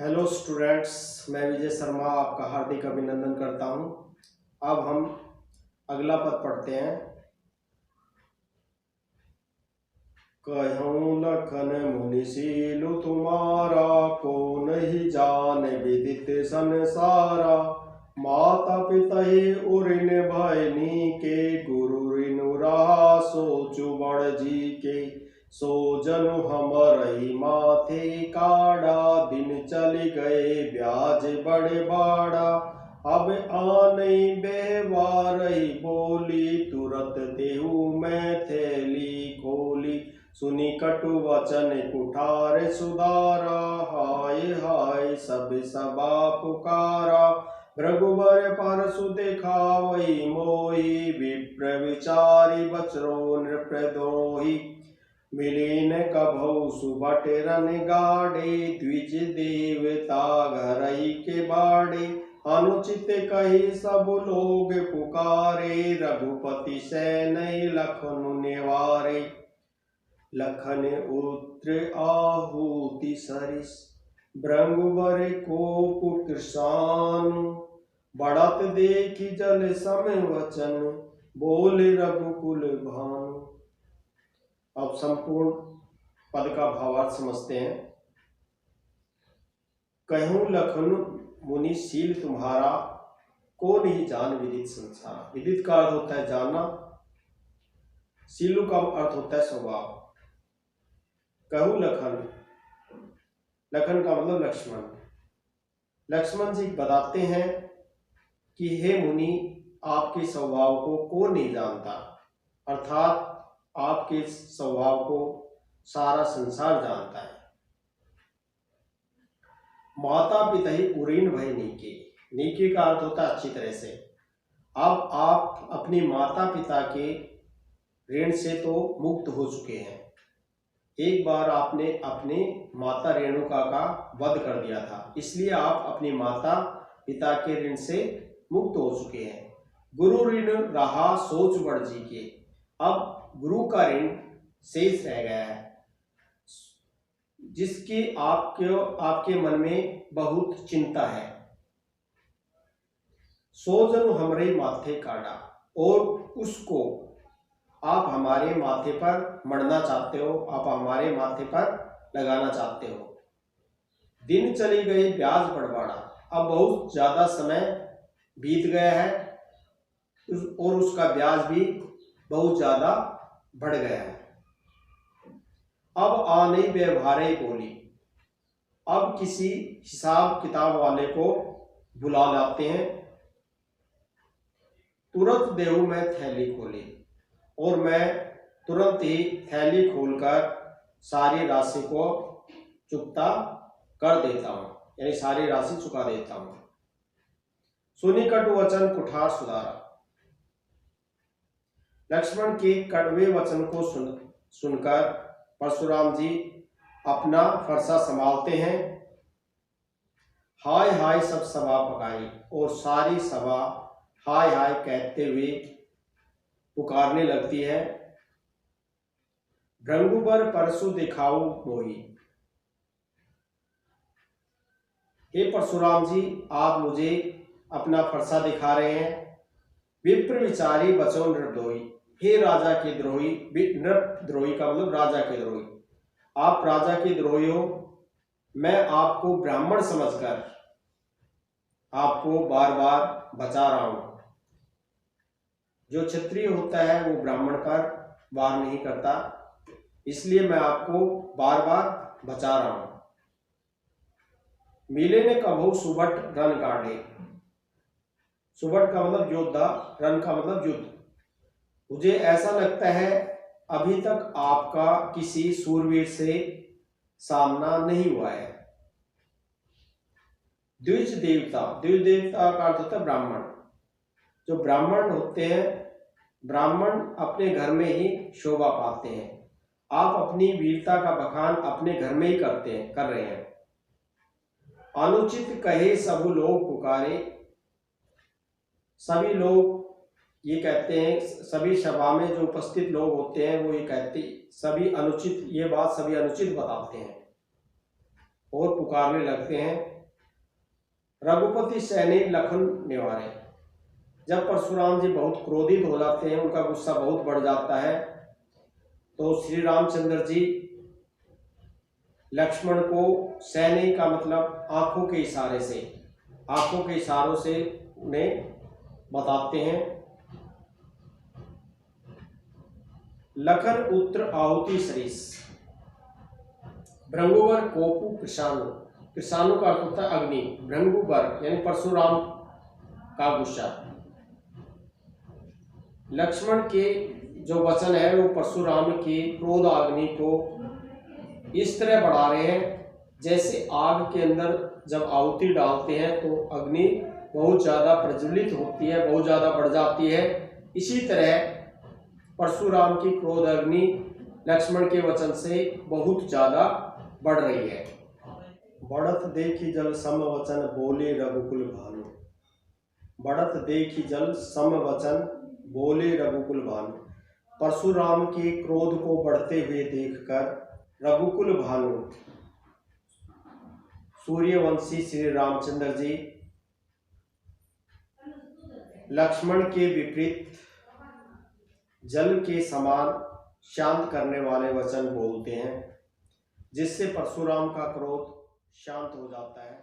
Hello students, मैं विजय शर्मा आपका हार्दिक अभिनंदन करता हूं। अब हम अगला पद पढ़ते हैं। कहूँ लखन मुनिशीलु तुम्हारा, को नहीं जान विदित संसारा। माता पिता ही उरिन भयनी के, गुरु रिनु रहा सोचु बड़ जी के। सो जनु हमरही माथे काड़ा, दिन चली गए ब्याज बड़े बाड़ा। अब आने बेवारही बोली, तुरत देहु मैं थैली खोली। सुनी कटु वचन कुठार सुधारा, हाय हाय सब सबा पुकारा। भृगुबर परसु दिखावई मोही, विप्र विचारी बचरो नृपद्रोही। मिलीन कभौ सुबट रन गाड़े, द्विज देवता घरई के बाड़े। अनुचित कही सब लोग पुकारे, रघुपति सैनय लखनु निवारे। लखन उत्र आहुति सरिस, भृगुबर कोप कृशानु। बढ़त देखि जल सम वचन, बोल रघुकुल भानु। अब संपूर्ण पद का भावार्थ समझते हैं। कहूँ लखन मुनि शील तुम्हारा, को नहीं जान विदित संसार। विदित का अर्थ होता है जानना, शीलु का अर्थ होता है स्वभाव। कहूँ लखन, लखन का मतलब लक्ष्मण। लक्ष्मण जी बताते हैं कि हे मुनि, आपके स्वभाव को कौन नहीं जानता, अर्थात आपके स्वभाव को सारा संसार जानता है। माता पिता ही उरीन भय नीके, नीके का अर्थ होता है अच्छी तरह से। अब आप अपनी माता पिता के ऋण से तो मुक्त हो चुके हैं। एक बार आपने अपने माता रेणुका का वध कर दिया था, इसलिए आप अपनी माता पिता के ऋण से मुक्त हो चुके हैं। गुरु ऋण रहा सोच बड़ जी के, अब गुरु का ऋण शेष रह गया है, जिसकी आपके मन में बहुत चिंता है। सो जनु हमरे माथे काड़ा, और उसको आप हमारे माथे पर मढ़ना चाहते हो, आप हमारे माथे पर लगाना चाहते हो। दिन चली गई ब्याज बढ़वाड़ा, अब बहुत ज्यादा समय बीत गया है और उसका ब्याज भी बहुत ज्यादा बढ़ गया है। अब आने व्यवहारे बोली, अब किसी हिसाब किताब वाले को बुला लाते हैं। तुरंत देहु मैं थैली खोली, और मैं तुरंत ही थैली खोलकर सारी राशि को चुकता कर देता हूं, यानी सारी राशि चुका देता हूं। सुनी कटु वचन कुठार सुधारा, लक्ष्मण के कड़वे वचन को सुनकर परशुराम जी अपना फरसा संभालते हैं। हाय हाय सब सभा पकाई, और सारी सभा हाय हाय कहते हुए पुकारने लगती है। भृगुबर परशु दिखाऊ मोही, हे परशुराम जी, आप मुझे अपना फरसा दिखा रहे हैं। विप्र विचारी बचो नृपद्रोही, हे राजा के द्रोही। नृपद्रोही का मतलब राजा के द्रोही, आप राजा के द्रोही हो। मैं आपको ब्राह्मण समझकर आपको बार बार बचा रहा हूं। जो क्षत्रिय होता है वो ब्राह्मण पर वार नहीं करता, इसलिए मैं आपको बार बार बचा रहा हूं। मिले ने कभू सुबट रन गाड़े, सुबट का मतलब योद्धा, रन का मतलब युद्ध। मुझे ऐसा लगता है अभी तक आपका किसी सूरवीर से सामना नहीं हुआ है। द्विज देवता, द्विज देवता का अर्थ होता है ब्राह्मण। जो ब्राह्मण होते हैं, ब्राह्मण अपने घर में ही शोभा पाते हैं। आप अपनी वीरता का बखान अपने घर में ही कर रहे हैं। अनुचित कहे सब लोग पुकारे, सभी लोग ये कहते हैं, सभी सभा में जो उपस्थित लोग होते हैं वो ये कहते, सभी अनुचित, ये बात सभी अनुचित बताते हैं। और पुकारने लगते हैं, रघुपति सैनी लखन निवारे। जब परशुराम जी बहुत क्रोधित हो जाते हैं, उनका गुस्सा बहुत बढ़ जाता है, तो श्री रामचंद्र जी लक्ष्मण को सैनी का मतलब आंखों के इशारे से, आंखों के इशारों से उन्हें बताते हैं। लखन उत्तर आहुति सरीस, भृंगुवर कोपु कृषाणु, कृषाणु का अर्थ होता है अग्नि, भृंगुवर यानी परशुराम का गुस्सा। लक्ष्मण के जो वचन है वो परशुराम की क्रोध अग्नि को इस तरह बढ़ा रहे हैं जैसे आग के अंदर जब आहुति डालते हैं तो अग्नि बहुत ज़्यादा प्रज्वलित होती है, बहुत ज़्यादा बढ़ जाती है। इसी तरह परशुराम की क्रोध अग्नि लक्ष्मण के वचन से बहुत ज़्यादा बढ़ रही है। बढ़त देखी जल सम वचन बोले रघुकुल भानु, बढ़त देखी जल सम वचन बोले रघुकुल भानु। परशुराम के क्रोध को बढ़ते हुए देखकर रघुकुल भानु सूर्यवंशी श्री रामचंद्र जी लक्ष्मण के विपरीत जल के समान शांत करने वाले वचन बोलते हैं, जिससे परशुराम का क्रोध शांत हो जाता है।